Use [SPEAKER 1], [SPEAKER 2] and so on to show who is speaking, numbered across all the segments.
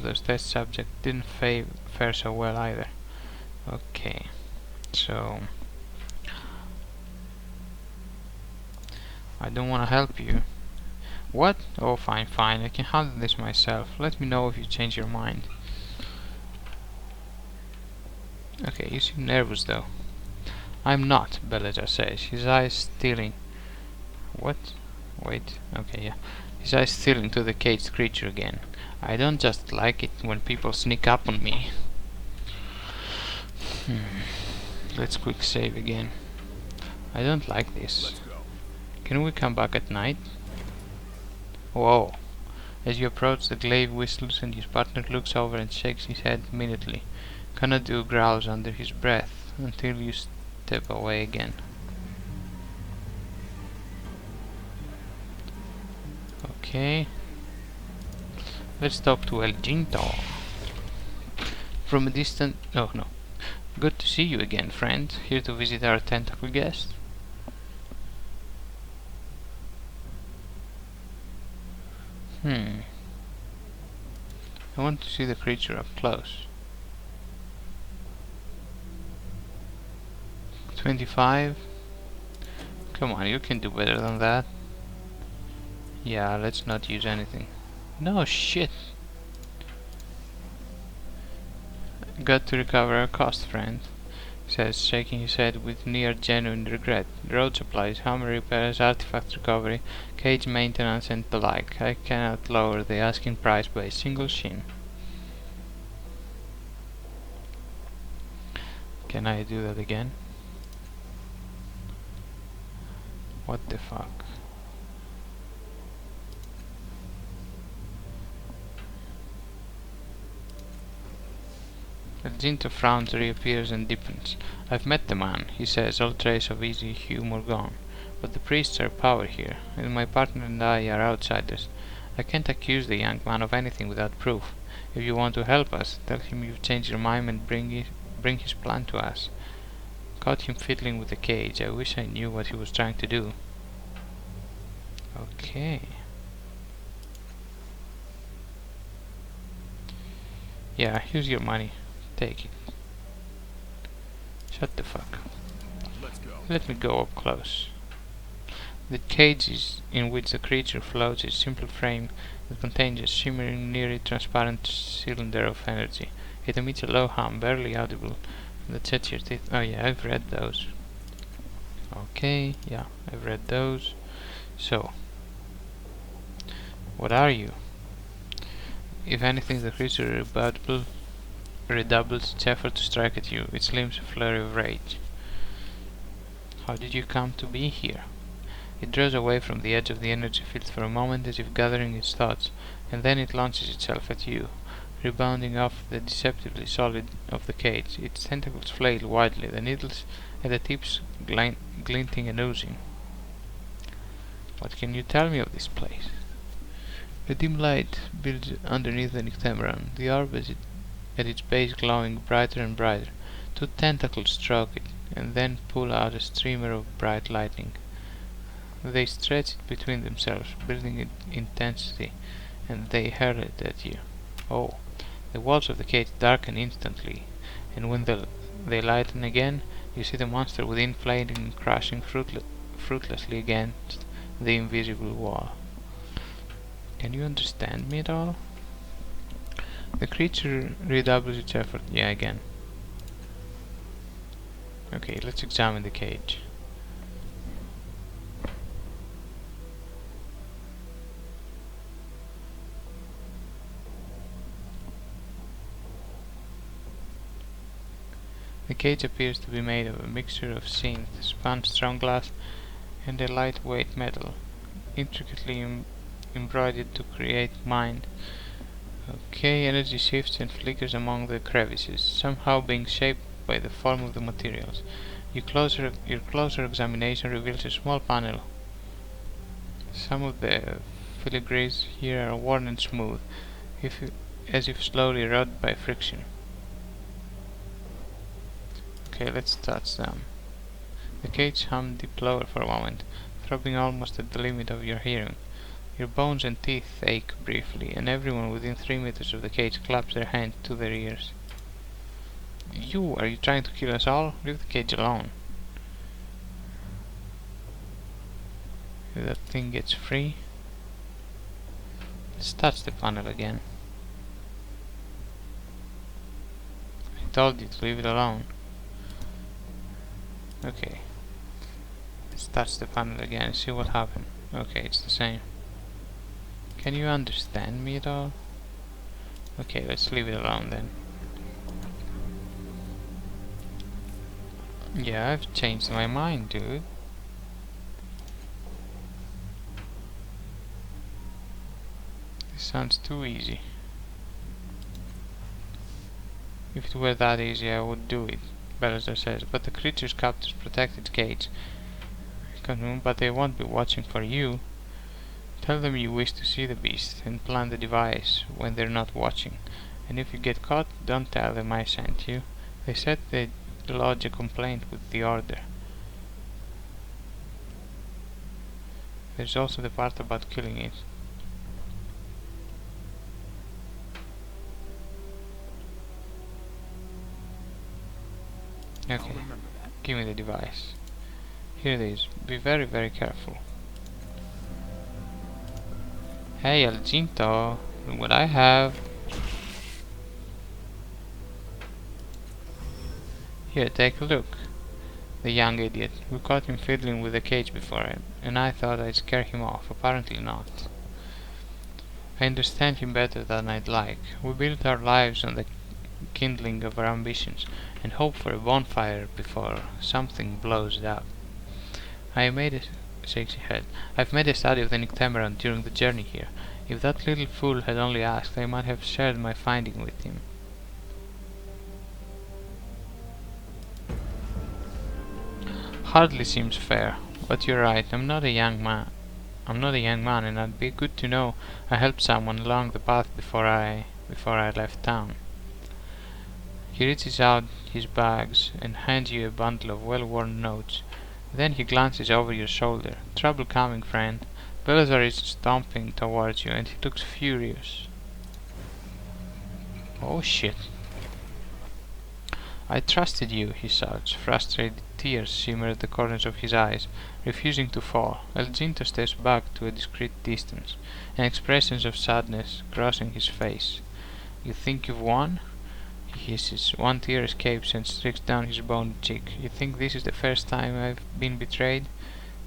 [SPEAKER 1] those test subjects didn't fare so well either. Okay, so I don't want to help you. What? Oh, fine, fine. I can handle this myself. Let me know if you change your mind. Okay, you seem nervous though. I'm not, Belajar says, his eyes stealing. What? Wait, okay, yeah. His eyes stealing to the caged creature again. I don't just like it when people sneak up on me. Let's quick save again. I don't like this. Can we come back at night? Whoa. As you approach, the glaive whistles and his partner looks over and shakes his head immediately. Kanadu growls under his breath until you step away again. Okay. Let's talk to El Ginto. From a distant... Oh no. Good to see you again, friend. Here to visit our tentacle guest? I want to see the creature up close. 25? Come on, you can do better than that. Yeah, let's not use anything. No shit! Got to recover our cost, friend, says, shaking his head with near genuine regret. Road supplies, hammer repairs, artifact recovery, cage maintenance and the like. I cannot lower the asking price by a single shin. Can I do that again? What the fuck? Ginto frowns, reappears and deepens. I've met the man, he says, all trace of easy humor gone. But the priests are power here, and my partner and I are outsiders. I can't accuse the young man of anything without proof. If you want to help us, tell him you've changed your mind and bring his plan to us. Caught him fiddling with the cage. I wish I knew what he was trying to do. Okay. Yeah, here's your money. Take it. Shut the fuck up. Let me go up close. The cage in which the creature floats is a simple frame that contains a shimmering, nearly transparent cylinder of energy. It emits a low hum, barely audible, that sets your teeth. Oh yeah, I've read those. Okay, yeah, I've read those. So, what are you? If anything, the creature redoubles its effort to strike at you, its limbs a flurry of rage. How did you come to be here? It draws away from the edge of the energy field for a moment as if gathering its thoughts, and then it launches itself at you, rebounding off the deceptively solid of the cage, its tentacles flail widely, the needles at the tips glinting and oozing. What can you tell me of this place? A dim light builds underneath the nictemeron, the orb at its base glowing brighter and brighter. Two tentacles stroke it, and then pull out a streamer of bright lightning. They stretch it between themselves, building in intensity, and they hurl it at you. Oh, the walls of the cage darken instantly, and when they lighten again, you see the monster within flaming and crashing fruitlessly against the invisible wall. Can you understand me at all? The creature redoubles its effort. Yeah, again. Okay, let's examine the cage. The cage appears to be made of a mixture of synth, spun strong glass, and a lightweight metal, intricately embroidered to create mind. Okay, energy shifts and flickers among the crevices, somehow being shaped by the form of the materials. Your closer examination reveals a small panel. Some of the filigrees here are worn and smooth, as if slowly eroded by friction. Okay, let's touch them. The cage hummed deep lower for a moment, throbbing almost at the limit of your hearing. Your bones and teeth ache briefly, and everyone within 3 meters of the cage claps their hands to their ears. Are you trying to kill us all? Leave the cage alone. If that thing gets free, let's touch the panel again. I told you to leave it alone. Okay. Let's touch the panel again and see what happened. Okay, it's the same. Can you understand me at all? Okay, let's leave it alone then. Yeah, I've changed my mind, dude. This sounds too easy. If it were that easy, I would do it, Bellazer says, but the creature's captors protect its cage. But they won't be watching for you. Tell them you wish to see the beast and plant the device when they're not watching. And if you get caught, don't tell them I sent you. They said they'd lodge a complaint with the order. There's also the part about killing it. Okay, give me the device. Here it is. Be very, very careful. Hey, El Ginto, look what I have. Here, take a look. The young idiot. We caught him fiddling with the cage before, and I thought I'd scare him off. Apparently not. I understand him better than I'd like. We built our lives on the kindling of our ambitions, and hope for a bonfire before something blows it up. I've made a study of the Nyctemeron during the journey here. If that little fool had only asked, I might have shared my finding with him. Hardly seems fair, but you're right. I'm not a young man, and it'd be good to know I helped someone along the path before I left town. He reaches out his bags and hands you a bundle of well-worn notes. Then he glances over your shoulder. Trouble coming, friend. Bellazer is stomping towards you, and he looks furious. Oh shit. I trusted you, he shouts. Frustrated tears shimmer at the corners of his eyes, refusing to fall. El Ginto steps back to a discreet distance, an expression of sadness crossing his face. You think you've won? He hisses. One tear escapes and streaks down his bony cheek. You think this is the first time I've been betrayed?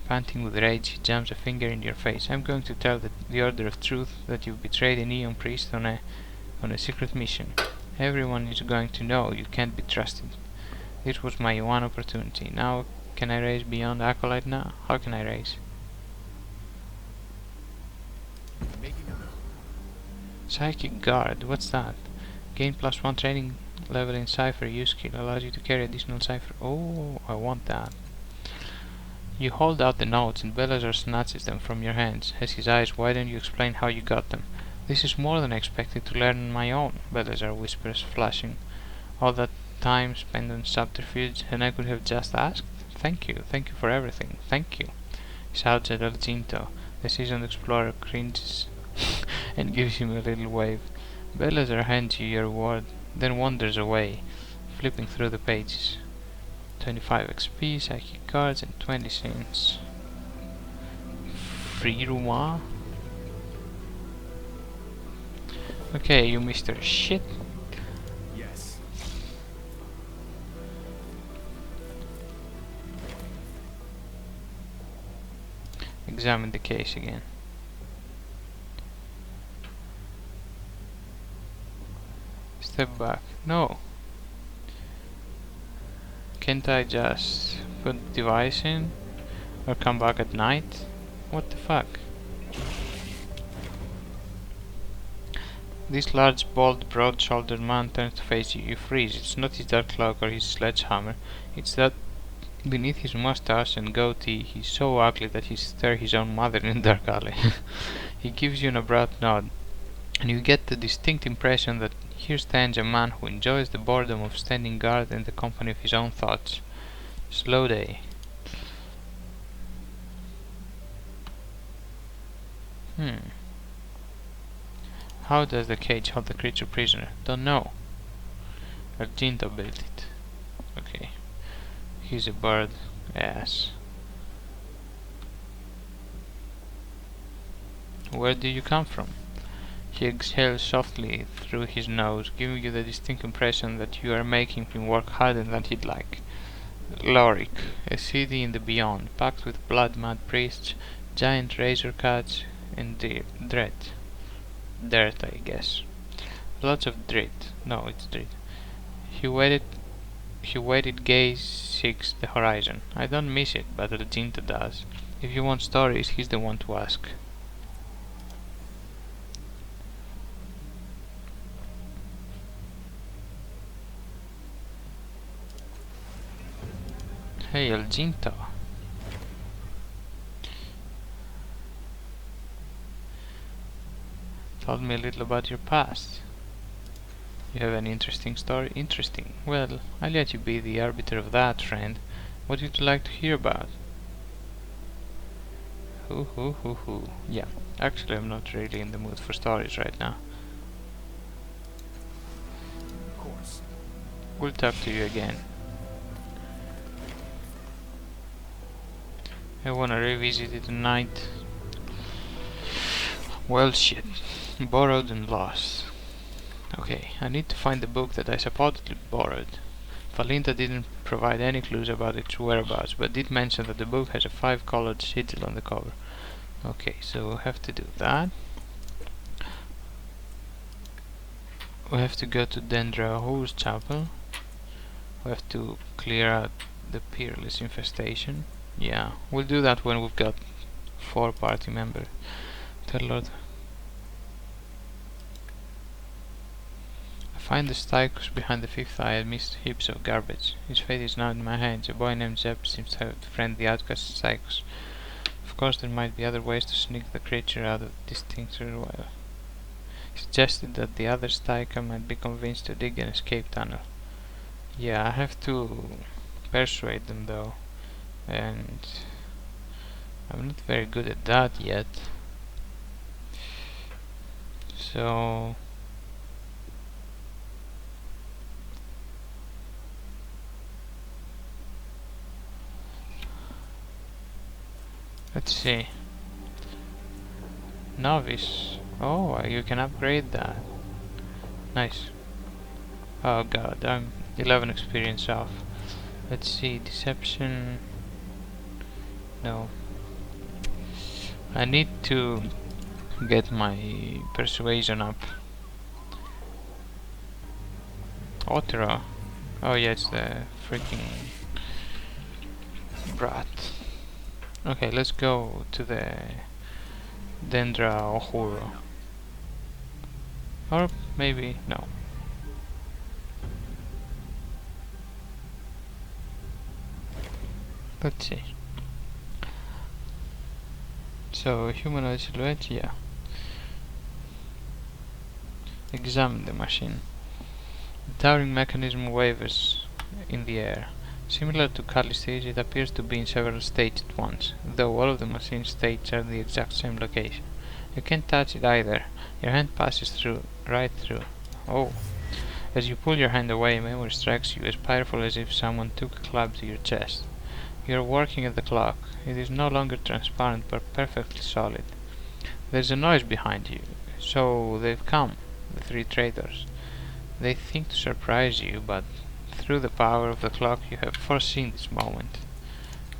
[SPEAKER 1] Panting with rage, he jams a finger in your face. I'm going to tell the Order of Truth that you've betrayed a neon priest on a secret mission. Everyone is going to know you can't be trusted. This was my one opportunity. Now, can I raise beyond Acolyte now? How can I raise? Psychic Guard, what's that? Gain +1 training level in Cypher use skill, allows you to carry additional Cypher. Oh, I want that. You hold out the notes and Bellazer snatches them from your hands. As his eyes widen, you explain how you got them. This is more than I expected to learn on my own, Bellazer whispers, flushing. All that time spent on subterfuge, and I could have just asked? Thank you for everything, thank you, shouts at El Ginto. The seasoned explorer cringes and gives him a little wave. Bellazer hands you your reward, then wanders away, flipping through the pages. 25 XP, psychic cards, and 20 cents. Free Ruma? Okay, you Mr. Shit.
[SPEAKER 2] Yes.
[SPEAKER 1] Examine the case again. Step back. No. Can't I just put the device in? Or come back at night? What the fuck? This large, bald, broad-shouldered man turns to face you. You freeze. It's not his dark cloak or his sledgehammer. It's that beneath his mustache and goatee he's so ugly that he stares his own mother in the dark alley. He gives you an abrupt nod, and you get the distinct impression that here stands a man who enjoys the boredom of standing guard in the company of his own thoughts. Slow day. Hmm. How does the cage hold the creature prisoner? Don't know. Argento built it. Okay. He's a bird. Yes. Where do you come from? He exhales softly through his nose, giving you the distinct impression that you are making him work harder than he'd like. Lorik, a city in the beyond, packed with blood-mad priests, giant razor cuts, and dread. Dirt, I guess. Lots of dread. No, it's dread. He waited. He waited. Gaze seeks the horizon. I don't miss it, but Argento does. If you want stories, he's the one to ask. Hey, Argento. Tell me a little about your past. You have an interesting story? Interesting. Well, I'll let you be the arbiter of that, friend. What would you like to hear about? Hoo. Yeah, actually I'm not really in the mood for stories right now.
[SPEAKER 2] Of course.
[SPEAKER 1] We'll talk to you again. I wanna revisit it tonight. Well, shit. Borrowed and lost. Okay, I need to find the book that I supposedly borrowed. Valinta didn't provide any clues about its whereabouts, but did mention that the book has a 5-colored sigil on the cover. Okay, so we'll have to do that. We have to go to Dendraho's chapel. We have to clear out the peerless infestation. Yeah, we'll do that when we've got 4 party members. Tell Lord. I find the Stychus behind the 5th eye amidst heaps of garbage. His fate is now in my hands. A boy named Zeb seems to have befriended the outcast Stychus. Of course there might be other ways to sneak the creature out of this tincture well. He suggested that the other Styka might be convinced to dig an escape tunnel. Yeah, I have to persuade them though, and I'm not very good at that yet. So let's see. Novice. Oh, you can upgrade that. Nice. Oh god, I'm 11 experience off. Let's see, deception. No. I need to get my persuasion up. Otero. Oh yeah, it's the freaking brat. Okay, let's go to the Dendra Ohuro. Or maybe no. Let's see. So humanoid silhouette, yeah. Examine the machine. The towering mechanism wavers in the air. Similar to Calliste's, it appears to be in several states at once, though all of the machine's states are in the exact same location. You can't touch it either. Your hand passes through, right through. Oh. As you pull your hand away, memory strikes you as powerful as if someone took a club to your chest. You are working at the clock. It is no longer transparent but perfectly solid. There's a noise behind you. So they've come, the 3 traitors. They think to surprise you, but through the power of the clock you have foreseen this moment.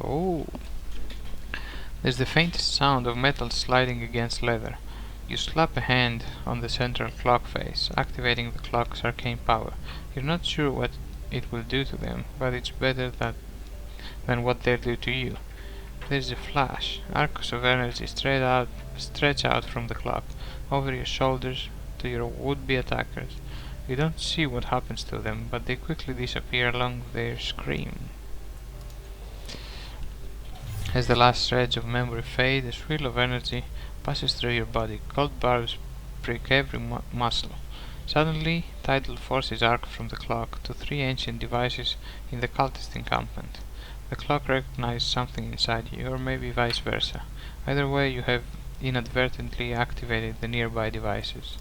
[SPEAKER 1] Oh! There's the faintest sound of metal sliding against leather. You slap a hand on the central clock face, activating the clock's arcane power. You're not sure what it will do to them, but it's better than what they'll do to you. There's a flash. Arcs of energy stretch out from the clock, over your shoulders to your would-be attackers. You don't see what happens to them, but they quickly disappear along with their scream. As the last shreds of memory fade, a swirl of energy passes through your body. Cold barbs prick every muscle. Suddenly, tidal forces arc from the clock to 3 ancient devices in the cultist encampment. The clock recognizes something inside you, or maybe vice versa. Either way, you have inadvertently activated the nearby devices.